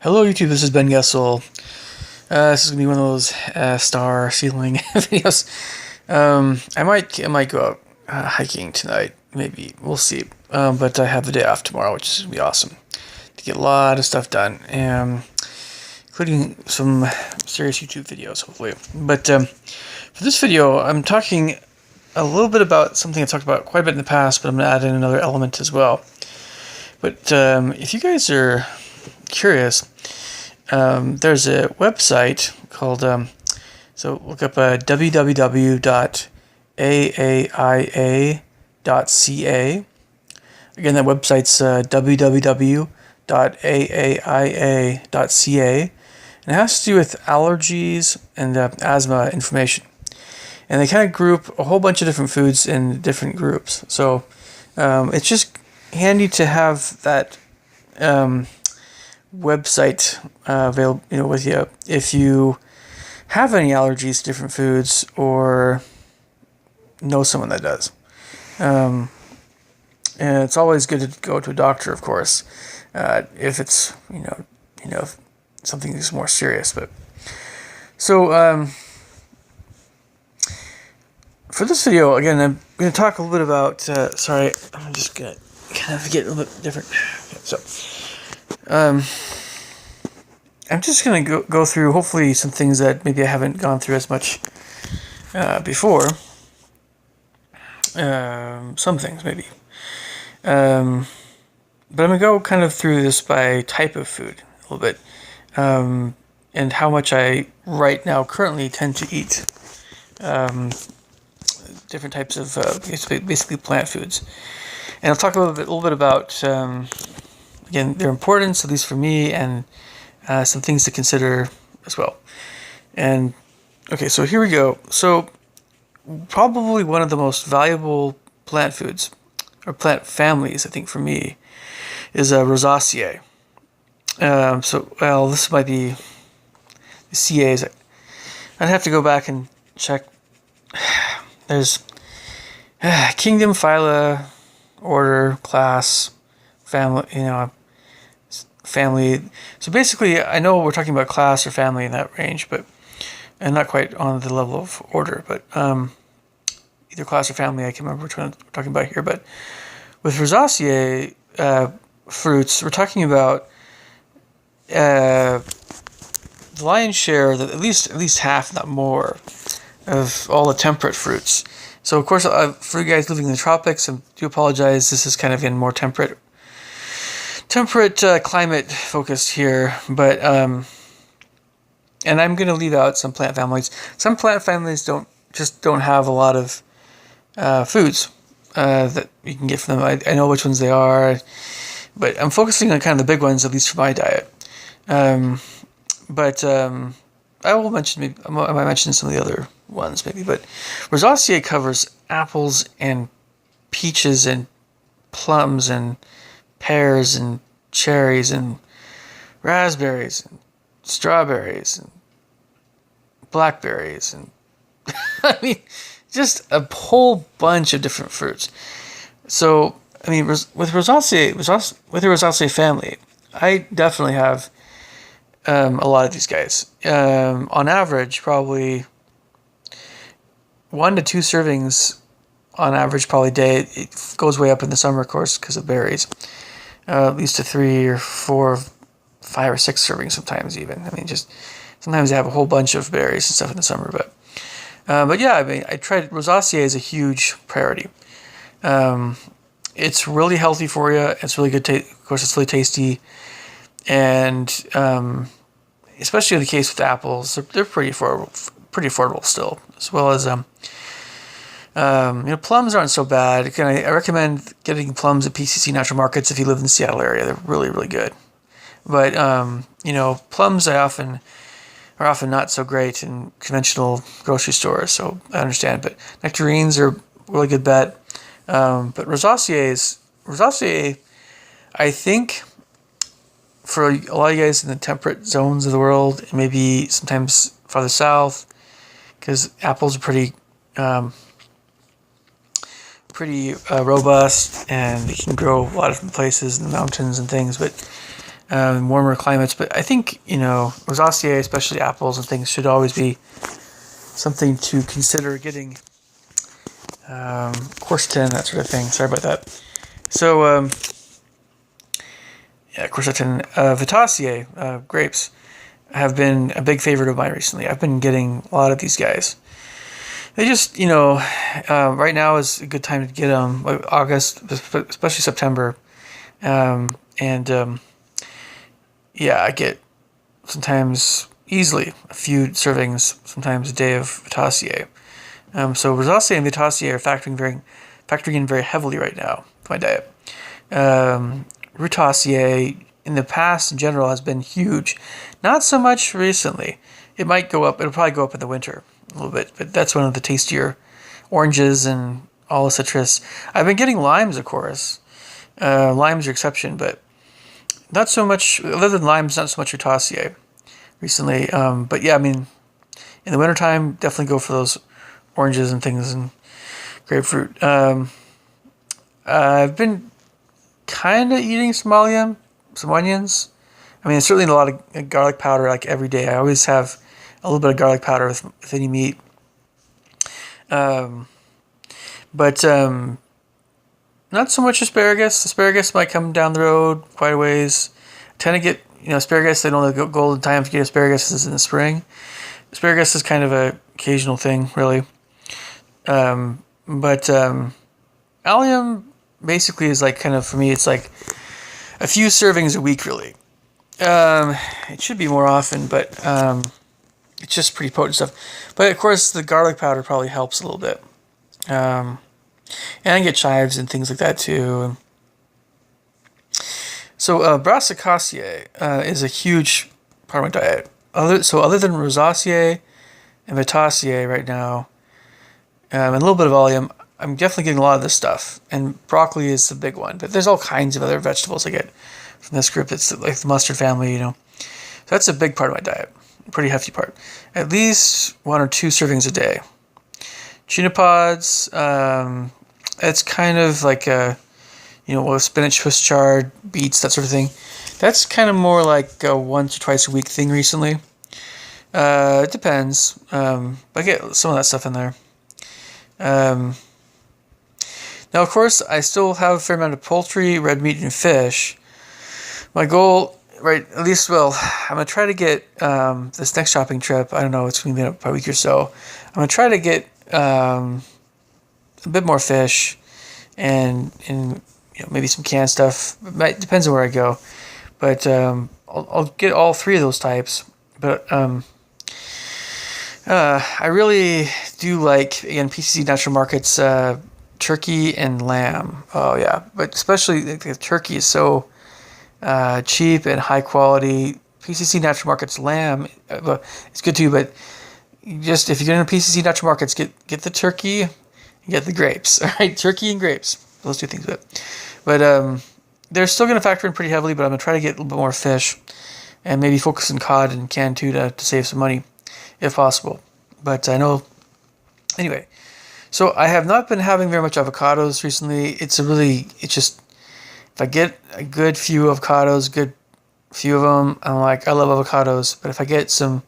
Hello YouTube, this is Ben Gessel. This is gonna be one of those star ceiling videos. I might go out hiking tonight, maybe. We'll see. But I have the day off tomorrow, which is gonna be awesome to get a lot of stuff done, including some serious YouTube videos, hopefully. But for this video, I'm talking a little bit about something I've talked about quite a bit in the past, but I'm gonna add in another element as well. But if you guys are curious, there's a website called, so look up www.aaia.ca. Again, that website's www.aaia.ca, and it has to do with allergies and asthma information. And they kind of group a whole bunch of different foods in different groups. So it's just handy to have that website available, with you if you have any allergies to different foods or know someone that does. And it's always good to go to a doctor, of course, if it's something that's more serious. But so for this video, again, I'm going to talk a little bit about. Sorry, I'm just gonna kind of get a little bit different. So. I'm just going to go through, hopefully, some things that maybe I haven't gone through as much before. Some things, maybe. But I'm going to go kind of through this by type of food a little bit. And how much I, right now, currently tend to eat different types of, basically plant foods. And I'll talk a little bit about, again, their importance, at least for me, and some things to consider as well. And okay, so here we go. So probably one of the most valuable plant foods, or plant families, I think for me, is Rosaceae. This might be the CAs. I'd have to go back and check. There's kingdom, phyla, order, class, family, family. So basically, I know we're talking about class or family in that range, and not quite on the level of order, but either class or family, I can't remember which one we're talking about here. But with Rosaceae fruits, we're talking about the lion's share, at least half, not more, of all the temperate fruits. So of course, for you guys living in the tropics, I do apologize. This is kind of, again, more temperate climate focused here, but and I'm going to leave out some plant families. Some plant families don't have a lot of foods that you can get from them. I know which ones they are, but I'm focusing on kind of the big ones, at least for my diet. But I will mention, I might mention some of the other ones maybe. But Rosaceae covers apples and peaches and plums and pears and cherries and raspberries and strawberries and blackberries and I mean, just a whole bunch of different fruits. So, I mean, with the Rosaceae family, I definitely have a lot of these guys. On average, probably 1 to 2 servings on average, probably a day. It goes way up in the summer, of course, because of berries. At least to 3 or 4, 5 or 6 servings sometimes even. I mean, just sometimes they have a whole bunch of berries and stuff in the summer. But yeah, I mean, I tried. Rosaceae is a huge priority. It's really healthy for you. It's really good. Of course, it's really tasty, and especially in the case with apples, they're pretty affordable still, as well as plums aren't so bad. Again, I recommend getting plums at PCC Natural Markets if you live in the Seattle area. They're really, really good. But plums are often not so great in conventional grocery stores, so I understand. But nectarines are a really good bet. But Rosaceae, I think, for a lot of you guys in the temperate zones of the world, and maybe sometimes farther south, because apples are pretty robust, and they can grow a lot of different places in the mountains and things. But warmer climates. But I think, rosacea, especially apples and things, should always be something to consider getting. Quercetin, that sort of thing. Sorry about that. So, quercetin, Vitaceae, grapes, have been a big favorite of mine recently. I've been getting a lot of these guys. They just, right now is a good time to get them, like August, especially September. And I get sometimes easily a few servings, sometimes a day of Vitaceae. So rosacea and Vitaceae are factoring in very heavily right now to my diet. Rutaceae in the past in general has been huge. Not so much recently. It might go up. It'll probably go up in the winter a little bit, but that's one of the tastier oranges and all the citrus. I've been getting limes, of course. Limes are exception, but not so much. Other than limes, not so much Rutaceae recently. But yeah, I mean, in the wintertime, definitely go for those oranges and things and grapefruit. I've been kind of eating some allium, some onions. I mean, certainly a lot of garlic powder, like every day. I always have a little bit of garlic powder with any meat. But not so much asparagus. Asparagus might come down the road quite a ways. I tend to get, asparagus. They don't have golden time to get asparagus is in the spring. Asparagus is kind of an occasional thing, really. But allium basically is like kind of, for me, it's like a few servings a week, really. It should be more often, but it's just pretty potent stuff. But of course, the garlic powder probably helps a little bit. And I get chives and things like that too. So Brassicaceae is a huge part of my diet. Other than Rosaceae and Vitaceae right now, and a little bit of allium, I'm definitely getting a lot of this stuff. And broccoli is the big one. But there's all kinds of other vegetables I get from this group. It's like the mustard family, So that's a big part of my diet. A pretty hefty part. At least 1 or 2 servings a day. Tuna pods, it's kind of like with spinach, Swiss chard, beets, that sort of thing. That's kind of more like a once or twice a week thing recently. It depends. But I get some of that stuff in there. Now, of course, I still have a fair amount of poultry, red meat, and fish. My goal, right, at least, I'm going to try to get this next shopping trip. I don't know, it's going to be about a week or so. I'm going to try to get a bit more fish and maybe some canned stuff. It depends on where I go. But I'll get all 3 of those types. But I really do like, again, PCC Natural Markets, turkey and lamb. Oh, yeah. But especially the turkey is so cheap and high quality. PCC Natural Markets lamb, it's good too, but just if you're going to PCC Natural Markets, get the turkey and get the grapes. All right, turkey and grapes. Those 2 things. But they're still going to factor in pretty heavily, but I'm going to try to get a little bit more fish and maybe focus on cod and canned tuna to save some money if possible. But I know, anyway. So I have not been having very much avocados recently. It's just, if I get a good few avocados, good few of them, I'm like, I love avocados. But if I get some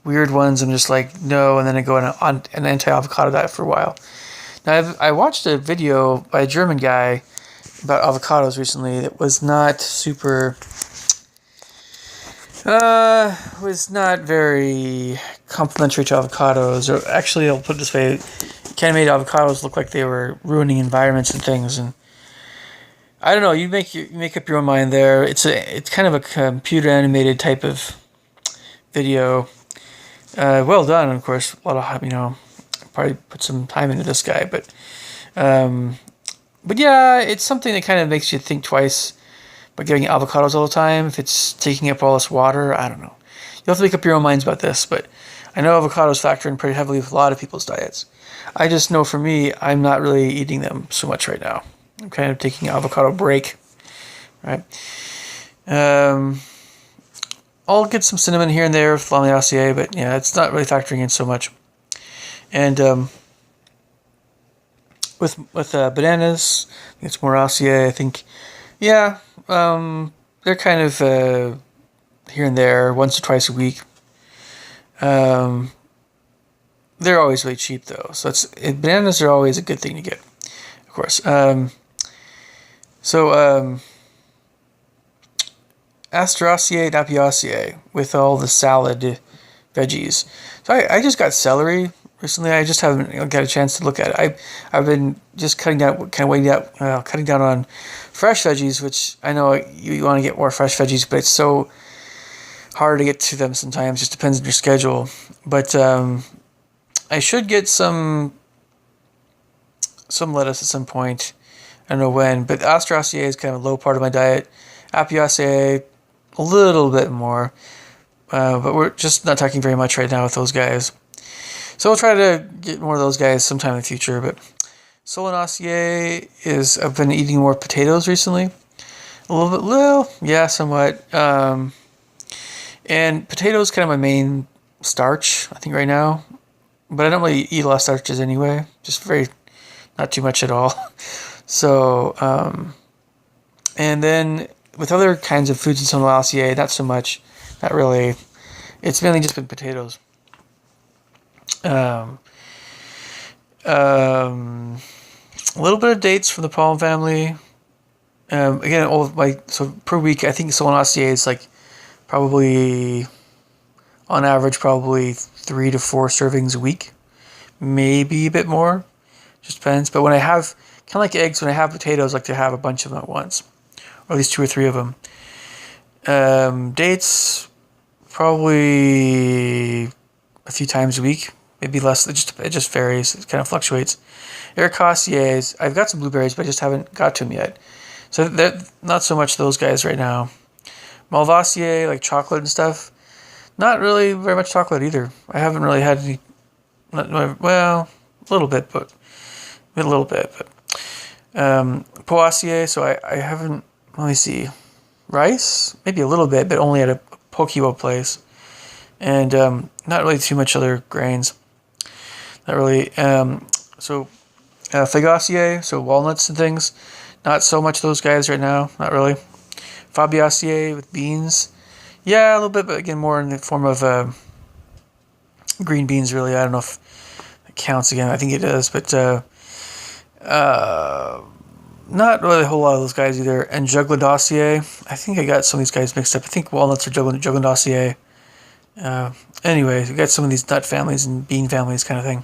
weird ones, I'm just like, no. And then I go on an anti-avocado diet for a while. Now, I watched a video by a German guy about avocados recently that was not super, was not very complimentary to avocados. Or actually, I'll put it this way, Canada-made avocados look like they were ruining environments and things. And I don't know, you make up your own mind there. It's kind of a computer animated type of video. Well done, of course. A lot of, probably put some time into this guy, but yeah, it's something that kind of makes you think twice about getting avocados all the time. If it's taking up all this water, I don't know. You'll have to make up your own minds about this, but I know avocados factor in pretty heavily with a lot of people's diets. I just know for me, I'm not really eating them so much right now. I'm kind of taking an avocado break, right? I'll get some cinnamon here and there with Lamiaceae, but yeah, it's not really factoring in so much. And with bananas, it's more Aceae, I think. Yeah, they're kind of here and there, once or twice a week. Um, they're always really cheap though, so bananas are always a good thing to get, of course. So Asteraceae Napiaceae with all the salad veggies. So I just got celery recently. I just haven't got a chance to look at it. I've been just cutting down on fresh veggies, which I know you want to get more fresh veggies, but it's so hard to get to them sometimes. Just depends on your schedule. But I should get some lettuce at some point. I don't know when, but Asteraceae is kind of a low part of my diet. Apiaceae, a little bit more, but we're just not talking very much right now with those guys. So we'll try to get more of those guys sometime in the future. But Solanaceae I've been eating more potatoes recently. A little bit, well, yeah, somewhat. And potatoes kind of my main starch, I think, right now. But I don't really eat a lot of starches anyway. Just not too much at all. So, and then with other kinds of foods in Solanaceae, not so much. Not really. It's mainly just been potatoes. A little bit of dates from the palm family. Again, so per week, I think Solanaceae is like probably, on average, probably 3 to 4 servings a week. Maybe a bit more. Just depends. But when I have, kind of like eggs, when I have potatoes, I like to have a bunch of them at once. Or at least 2 or 3 of them. Dates, probably a few times a week. Maybe less. It just varies. It kind of fluctuates. Ericaceae, I've got some blueberries, but I just haven't got to them yet. So not so much those guys right now. Malvaceae, like chocolate and stuff. Not really very much chocolate either. I haven't really had any. Well, a little bit, but Poaceae, so I haven't. Let me see. Rice, maybe a little bit, but only at a Pokeball place, and not really too much other grains. Not really. Fagaceae, so walnuts and things. Not so much those guys right now. Not really. Fabaceae with beans. Yeah, a little bit, but again, more in the form of green beans, really. I don't know if it counts again. I think it does, but not really a whole lot of those guys either. And Jugladaceae. I think I got some of these guys mixed up. I think walnuts are Jugladaceae. Anyway, we got some of these nut families and bean families kind of thing.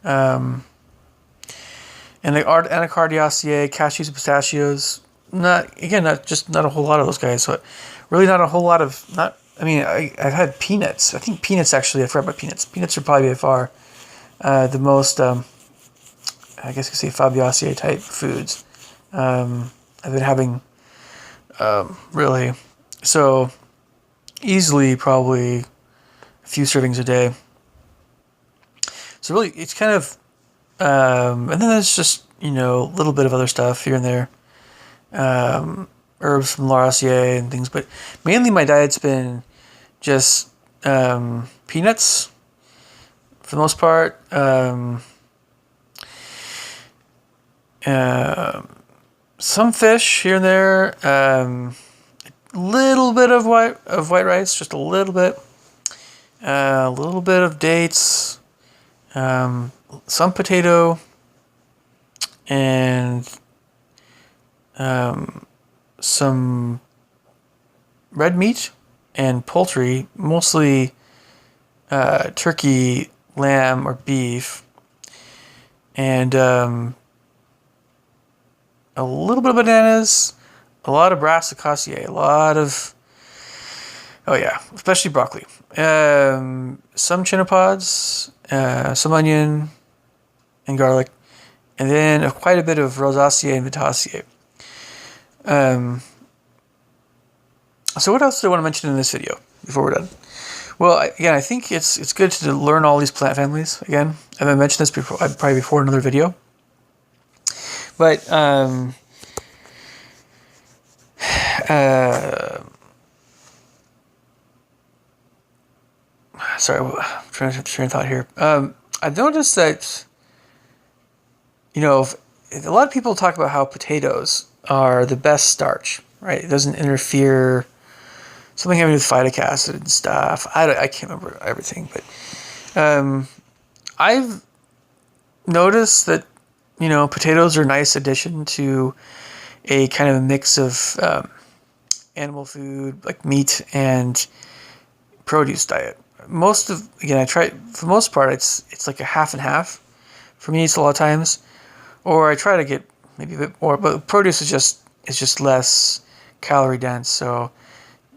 And the Anacardiaceae, cashews and pistachios. Not a whole lot of those guys. So really not a whole lot of, I've had peanuts. I think peanuts actually, I forgot about peanuts. Peanuts are probably by far the most, I guess you could say Fabaceae type foods. I've been having, really. So easily probably a few servings a day. So really, it's kind of, and then there's just, a little bit of other stuff here and there. Herbs from Laraceae and things, but mainly my diet's been just peanuts for the most part. Some fish here and there. Little bit of white rice, just a little bit. A little bit of dates. Some potato. And some red meat and poultry, mostly turkey, lamb, or beef, and a little bit of bananas, a lot of brassicaceae, especially broccoli, some chinopods, some onion and garlic, and then quite a bit of rosaceae and vitaceae. So what else do I want to mention in this video before we're done? Well, I think it's good to learn all these plant families. Again, I haven't mentioned this before, probably before in another video. But sorry, I'm trying to train of thought here. I've noticed that a lot of people talk about how potatoes are the best starch, right? It doesn't interfere. Something having to do with phytic acid and stuff. I can't remember everything, but I've noticed that, potatoes are a nice addition to a kind of a mix of animal food, like meat and produce diet. I try, for the most part, it's like a half and half. For me, it's a lot of times. Or I try to get maybe a bit more, but produce is just less calorie dense, so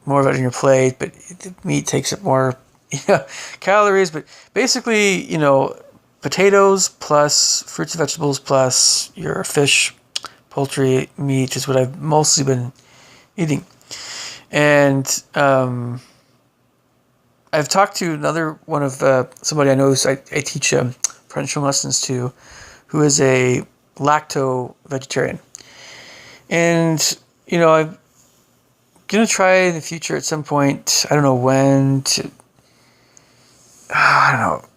more of it on your plate, but the meat takes up more calories. But basically, potatoes plus fruits and vegetables plus your fish, poultry, meat is what I've mostly been eating. And I've talked to another one of somebody I know who I teach French lessons to, who is a lacto vegetarian. And, I'm going to try in the future at some point, I don't know when, to,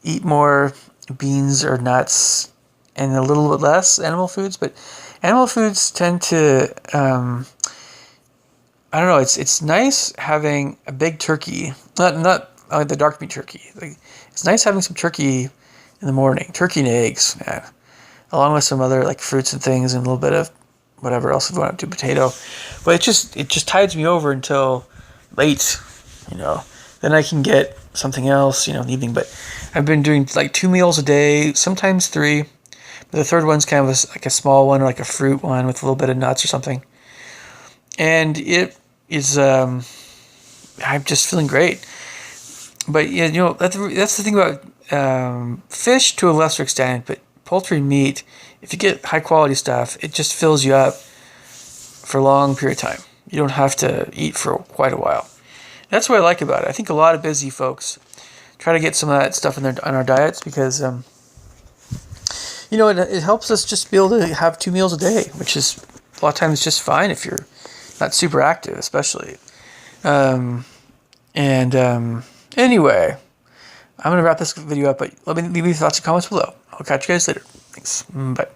eat more beans or nuts and a little bit less animal foods. But animal foods tend to, I don't know, it's nice having a big turkey, not the dark meat turkey. Like, it's nice having some turkey in the morning, turkey and eggs, man, along with some other like fruits and things and a little bit of whatever else we want to do, potato. But it just tides me over until late, Then I can get something else, in the evening. But I've been doing like 2 meals a day, sometimes 3. But the third one's kind of like a small one, or like a fruit one with a little bit of nuts or something. And it is, I'm just feeling great. But that's the thing about fish to a lesser extent, but poultry and meat, if you get high quality stuff, it just fills you up for a long period of time. You don't have to eat for quite a while. That's what I like about it. I think a lot of busy folks try to get some of that stuff on our diets because, it helps us just be able to have 2 meals a day, which is a lot of times just fine if you're not super active, especially. Anyway, I'm going to wrap this video up, but let me leave your thoughts and comments below. I'll catch you guys later. Thanks. Bye.